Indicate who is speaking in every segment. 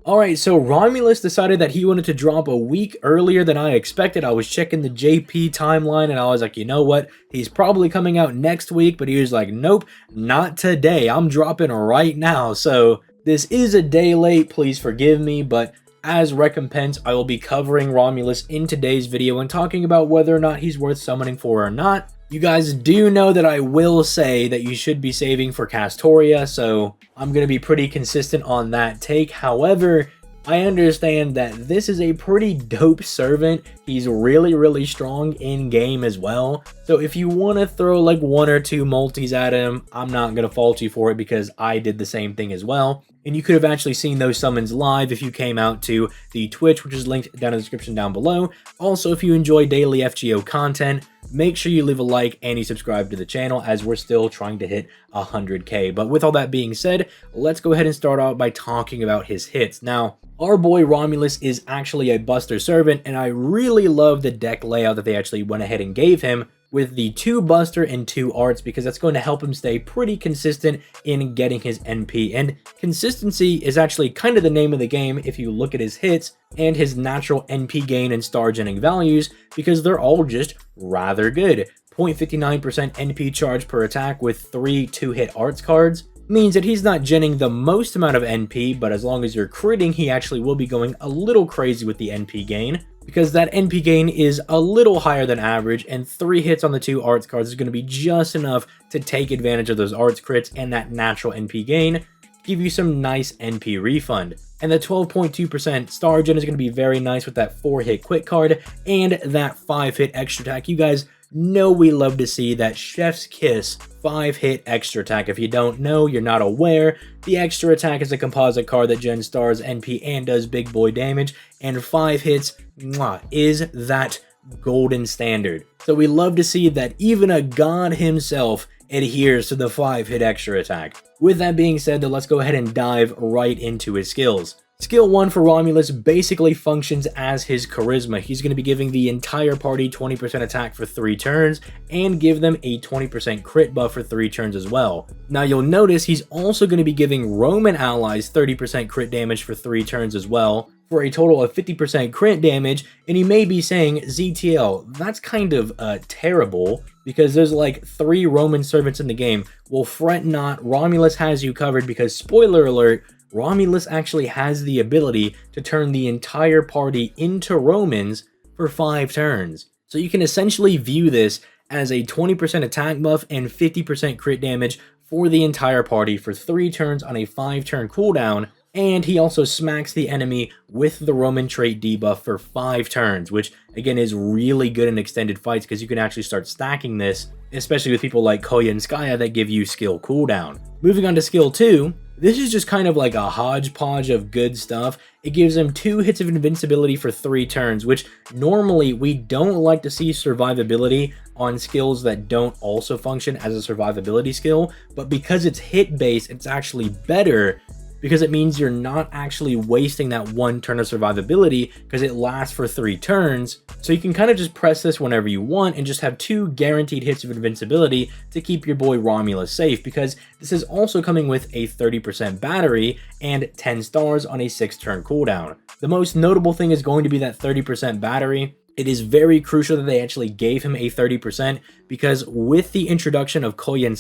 Speaker 1: Alright, so Romulus decided that he wanted to drop a week earlier than I expected. I was checking the JP timeline and I was like, you know what? He's probably coming out next week, but he was like, nope, not today. I'm dropping right now. So this is a day late, please forgive me, but as recompense, I will be covering Romulus in today's video and talking about whether or not he's worth summoning for or not. You guys do know that I will say that you should be saving for Castoria, so I'm going to be pretty consistent on that take. However, I understand that this is a pretty dope servant. He's really strong in game as well. So if you want to throw like one or two multis at him, I'm not going to fault you for it because I did the same thing as well. And you could have actually seen those summons live if you came out to the Twitch, which is linked down in the description down below. Also, if you enjoy daily FGO content, make sure you leave a like and you subscribe to the channel as we're still trying to hit 100k. But with all that being said, let's go ahead and start out by talking about his hits. Now, our boy Romulus is actually a Buster Servant, and I really love the deck layout that they actually went ahead and gave him with the 2 Buster and 2 Arts, because that's going to help him stay pretty consistent in getting his NP. And consistency is actually kind of the name of the game if you look at his hits and his natural NP gain and star genning values, because they're all just rather good. 0.59% NP charge per attack with 3 2-hit Arts cards means that he's not genning the most amount of NP, but as long as you're critting, he actually will be going a little crazy with the NP gain, because that NP gain is a little higher than average, and 3 hits on the 2 Arts cards is going to be just enough to take advantage of those Arts crits and that natural NP gain, give you some nice NP refund. And the 12.2% star gen is going to be very nice with that 4-hit quick card and that 5-hit extra attack. You guys know we love to see that Chef's Kiss 5-hit extra attack. If you don't know, you're not aware, the extra attack is a composite card that gens stars NP and does big boy damage, and 5 hits is that golden standard. So we love to see that even a god himself adheres to the 5-hit extra attack. With that being said, though, let's go ahead and dive right into his skills. Skill 1 for Romulus basically functions as his charisma. He's going to be giving the entire party 20% attack for 3 turns and give them a 20% crit buff for 3 turns as well. Now you'll notice he's also going to be giving Roman allies 30% crit damage for 3 turns as well, for a total of 50% crit damage. And you may be saying, ZTL, that's kind of terrible, because there's like 3 Roman servants in the game. Well, fret not, Romulus has you covered, because spoiler alert, Romulus actually has the ability to turn the entire party into Romans for 5 turns. So you can essentially view this as a 20% attack buff and 50% crit damage for the entire party for 3 turns on a 5-turn cooldown. And he also smacks the enemy with the Roman trait debuff for 5 turns, which again is really good in extended fights because you can actually start stacking this, especially with people like Koya and Skya that give you skill cooldown. Moving on to skill 2, this is just kind of like a hodgepodge of good stuff. It gives him 2 hits of invincibility for 3 turns, which normally we don't like to see survivability on skills that don't also function as a survivability skill, but because it's hit based, it's actually better, because it means you're not actually wasting that 1 turn of survivability because it lasts for 3 turns. So you can kind of just press this whenever you want and just have 2 guaranteed hits of invincibility to keep your boy Romulus safe, because this is also coming with a 30% battery and 10 stars on a 6-turn cooldown. The most notable thing is going to be that 30% battery. It is very crucial that they actually gave him a 30%, because with the introduction of Koya and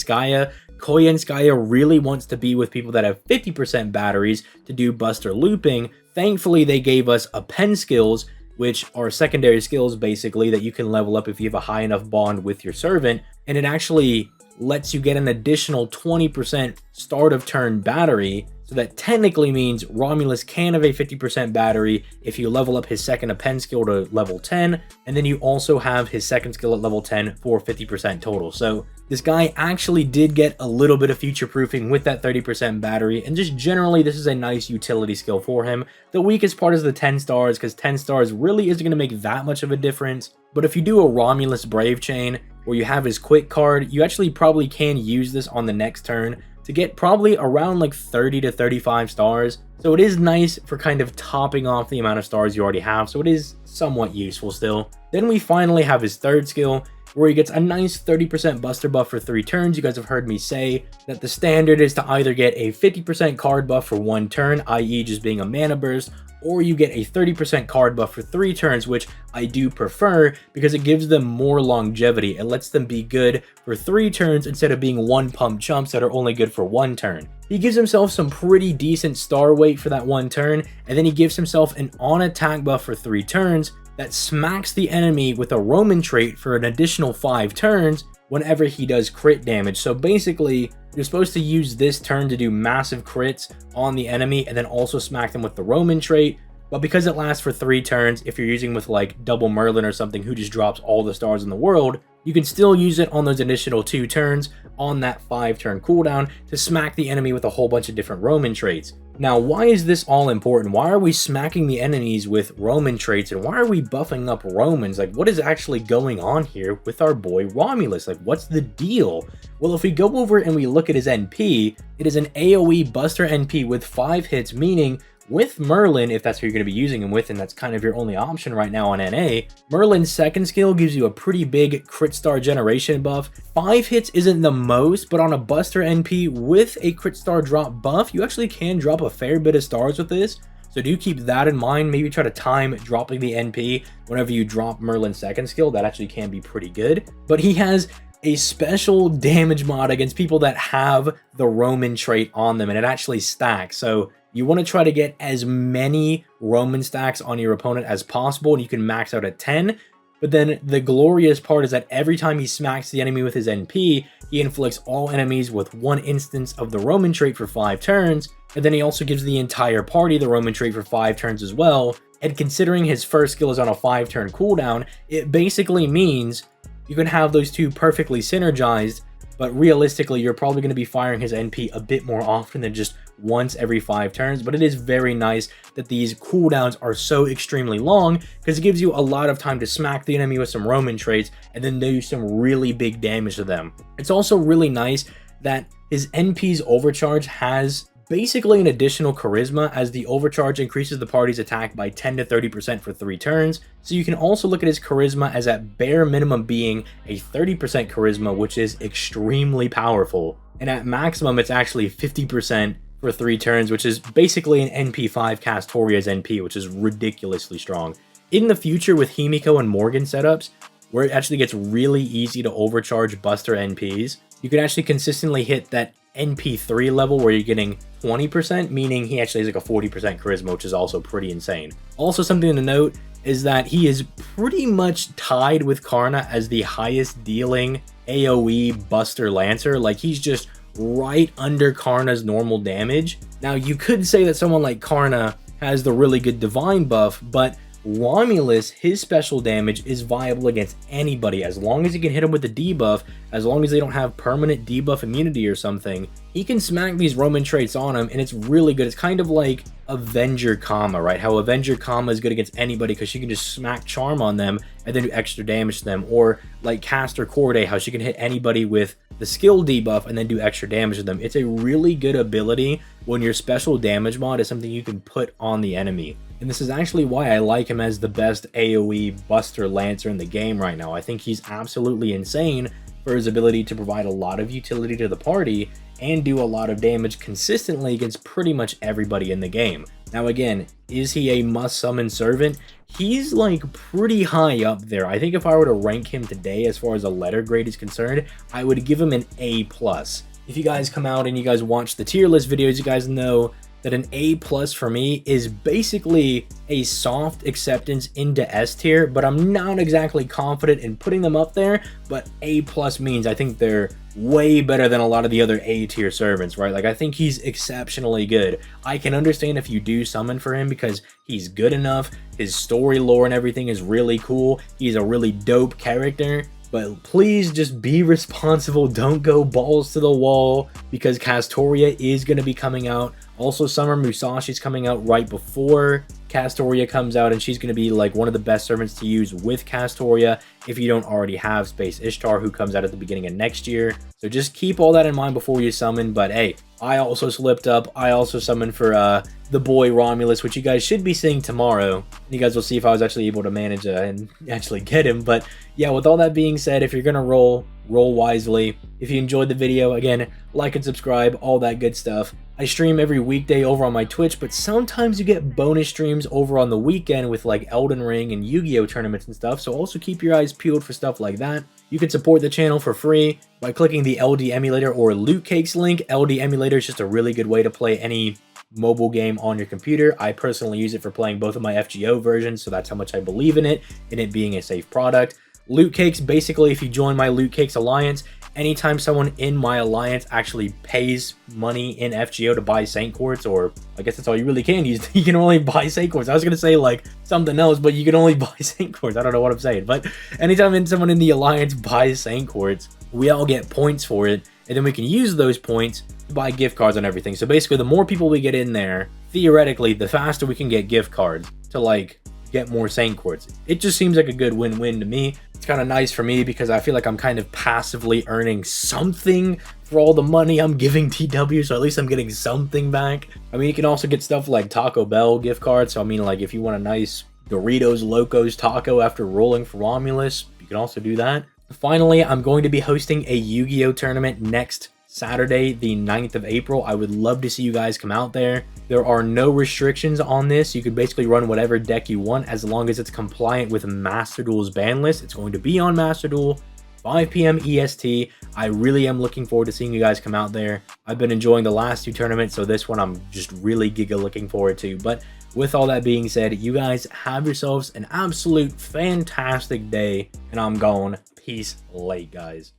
Speaker 1: Skya really wants to be with people that have 50% batteries to do Buster looping. Thankfully, they gave us a pen skills, which are secondary skills basically that you can level up if you have a high enough bond with your servant, and it actually lets you get an additional 20% start of turn battery. So that technically means Romulus can have a 50% battery if you level up his second append skill to level 10, and then you also have his second skill at level 10 for 50% total. So this guy actually did get a little bit of future proofing with that 30% battery, and just generally this is a nice utility skill for him. The weakest part is the 10 stars, because 10 stars really isn't going to make that much of a difference. But if you do a Romulus Brave Chain, where you have his quick card, you actually probably can use this on the next turn to get probably around like 30 to 35 stars. So it is nice for kind of topping off the amount of stars you already have, so it is somewhat useful still. Then we finally have his third skill. where he gets a nice 30% buster buff for 3 turns. You guys have heard me say that the standard is to either get a 50% card buff for 1 turn, i.e. just being a mana burst, or you get a 30% card buff for 3 turns, which I do prefer because it gives them more longevity. It lets them be good for 3 turns instead of being 1 pump chumps that are only good for 1 turn. He gives himself some pretty decent star weight for that 1 turn, and then he gives himself an on-attack buff for 3 turns that smacks the enemy with a Roman trait for an additional 5 turns whenever he does crit damage. So basically, you're supposed to use this turn to do massive crits on the enemy and then also smack them with the Roman trait. But because it lasts for 3 turns, if you're using with like double Merlin or something who just drops all the stars in the world, you can still use it on those additional 2 turns on that 5-turn cooldown to smack the enemy with a whole bunch of different Roman traits. Now, why is this all important? Why are we smacking the enemies with Roman traits, and why are we buffing up Romans? Like, what is actually going on here with our boy Romulus? Like, what's the deal? Well, if we go over and we look at his NP, it is an AoE Buster NP with 5 hits, meaning with Merlin, if that's who you're going to be using him with, and that's kind of your only option right now on NA, Merlin's second skill gives you a pretty big crit star generation buff. 5 hits isn't the most, but on a Buster NP with a crit star drop buff, you actually can drop a fair bit of stars with this. So do keep that in mind. Maybe try to time dropping the NP whenever you drop Merlin's second skill. That actually can be pretty good. But he has a special damage mod against people that have the Roman trait on them, and it actually stacks. So you want to try to get as many Roman stacks on your opponent as possible, and you can max out at 10. But then the glorious part is that every time he smacks the enemy with his NP, he inflicts all enemies with 1 instance of the Roman trait for 5 turns, and then he also gives the entire party the Roman trait for 5 turns as well. And considering his first skill is on a 5-turn cooldown, it basically means you can have those two perfectly synergized, but realistically, you're probably going to be firing his NP a bit more often than just once every 5 turns. But it is very nice that these cooldowns are so extremely long, because it gives you a lot of time to smack the enemy with some Roman traits and then do some really big damage to them. It's also really nice that his NP's overcharge has basically an additional charisma, as the overcharge increases the party's attack by 10 to 30% for 3 turns. So you can also look at his charisma as at bare minimum being a 30% charisma, which is extremely powerful. And at maximum, it's actually 50% for 3 turns, which is basically an NP5 Castoria's NP, which is ridiculously strong. In the future with Himiko and Morgan setups, where it actually gets really easy to overcharge Buster NPs, you can actually consistently hit that NP3 level where you're getting 20%, meaning he actually has like a 40% charisma, which is also pretty insane. Also, something to note is that he is pretty much tied with Karna as the highest dealing AoE Buster Lancer. Like, he's just right under Karna's normal damage. Now, you could say that someone like Karna has the really good Divine buff, but Romulus, his special damage is viable against anybody as long as you can hit him with the debuff. As long as they don't have permanent debuff immunity or something, he can smack these Roman traits on him, and it's really good. It's kind of like Avenger Kama, right? How Avenger Kama is good against anybody because she can just smack charm on them and then do extra damage to them. Or like Caster Corday, how she can hit anybody with the skill debuff and then do extra damage to them. It's a really good ability when your special damage mod is something you can put on the enemy. And this is actually why I like him as the best AoE Buster Lancer in the game right now. I think he's absolutely insane for his ability to provide a lot of utility to the party and do a lot of damage consistently against pretty much everybody in the game. Now again, is he a must summon servant? He's like pretty high up there. I think if I were to rank him today as far as a letter grade is concerned, I would give him an A+. If you guys come out and you guys watch the tier list videos, you guys know that an A+ for me is basically a soft acceptance into S tier, but I'm not exactly confident in putting them up there. But A+ means I think they're way better than a lot of the other A tier servants, right? Like, I think he's exceptionally good. I can understand if you do summon for him because he's good enough, his story lore and everything is really cool, he's a really dope character. But please just be responsible, don't go balls to the wall, because Castoria is going to be coming out Also, Summer Musashi's coming out right before Castoria comes out, and she's going to be like one of the best servants to use with Castoria if you don't already have Space Ishtar, who comes out at the beginning of next year. So just keep all that in mind before you summon. But hey, I also slipped up. I also summoned for the boy Romulus, which you guys should be seeing tomorrow. You guys will see if I was actually able to manage and actually get him. But yeah, with all that being said, if you're going to roll wisely. If you enjoyed the video, again, like and subscribe, all that good stuff. I stream every weekday over on my Twitch, but sometimes you get bonus streams over on the weekend with like Elden Ring and Yu-Gi-Oh tournaments and stuff, so also keep your eyes peeled for stuff like that. You can support the channel for free by clicking the LD Emulator or Loot Cakes link. LD Emulator is just a really good way to play any mobile game on your computer. I personally use it for playing both of my FGO versions, so that's how much I believe in it being a safe product. Loot Cakes, basically, if you join my Loot Cakes Alliance, anytime someone in my alliance actually pays money in FGO to buy Saint Quartz, or I guess that's all you really can use, you can only buy Saint Quartz. I was going to say like something else, but you can only buy Saint Quartz. I don't know what I'm saying, but anytime someone in the alliance buys Saint Quartz, we all get points for it, and then we can use those points to buy gift cards on everything. So basically, the more people we get in there, theoretically, the faster we can get gift cards to like get more Saint Quartz. It just seems like a good win-win to me. It's kind of nice for me because I feel like I'm kind of passively earning something for all the money I'm giving TW, so at least I'm getting something back. I mean, you can also get stuff like Taco Bell gift cards, so I mean, like, if you want a nice Doritos Locos taco after rolling for Romulus, you can also do that. Finally, I'm going to be hosting a Yu-Gi-Oh tournament next Saturday, the 9th of April. I would love to see you guys come out there. There are no restrictions on this. You could basically run whatever deck you want as long as it's compliant with Master Duel's ban list. It's going to be on Master Duel, 5 p.m. EST. I really am looking forward to seeing you guys come out there. I've been enjoying the last two tournaments, so this one I'm just really giga looking forward to. But with all that being said, you guys have yourselves an absolute fantastic day, and I'm gone. Peace late, guys.